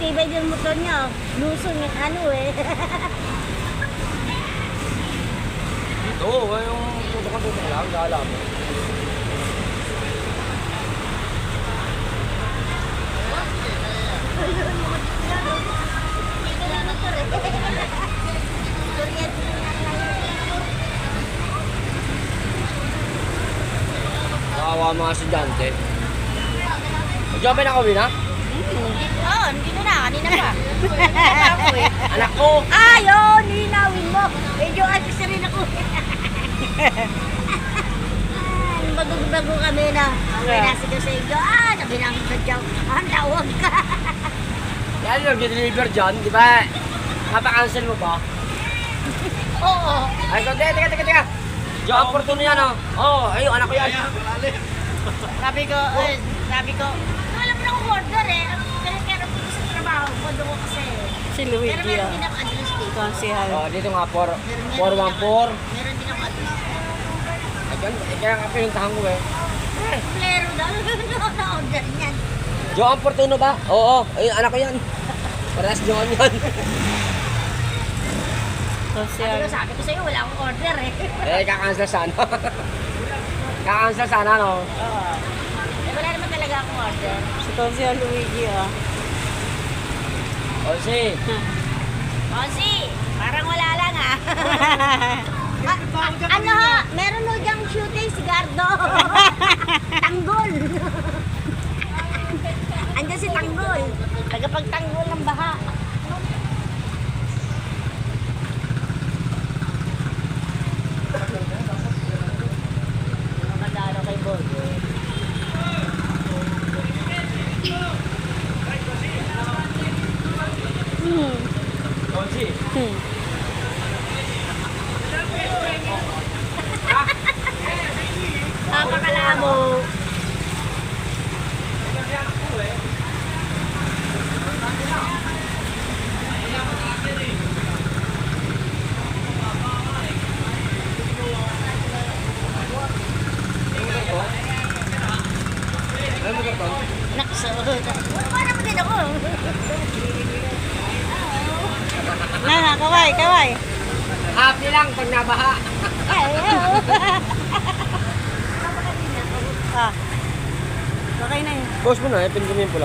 tibay din motor niya. Lusong yung ano eh. Ito, yung tutok lang, gala mo. Kawawa mga estudyante. Diyan ba nakawin na? Oo, hindi na. Kanina pa. Anak ko! Ayun, ninawin mo. Medyo alis na rin ako. Bago kami na. Okay, nasa ka sa inyo. Sabi namin sa Diyaw, tawag ka. Kaya yung nag-deliver dyan, di ba? Mapa-cancel mo ba? Oo. Ay, teka. Diyan, opportunity yan, oh. Oo, ayun, anak ko yan. Sabi ko, wala mo na akong order eh. Kaya po sa trabaho ko, doon ko kasi. Si Pero Luigi meron ah. din ako address dito. Konsihal. Oh, dito nga, 414. Meron din ako address. Kaya nga pinuntahan ko eh. Plero daw. Na-order niyan. Joan Fortuno ba? Oo, ayun, anak ko yan. Parehas Joan yan. Konsihal. Sabi ko sa'yo, wala akong order eh. Kakancel sana. Kakancel sana, no? Oo. Wala naman talaga akong order. Si Konsihal Luigi ah. O, si. Kasi, parang wala lang ah. Ano ha? Meron ho diyang shooting si Gardo. Tanggol. Andiyan si Tanggol. Tagapagtanggol ng baha. Makadaro kay Bodo. O, si. Papakalamo. Ano mo ito? Nakso. Para mo din ako. Na, kaway. Happy lang pag nabaha. Ah. Okay na yun. Post mo na, pin kami yung pula.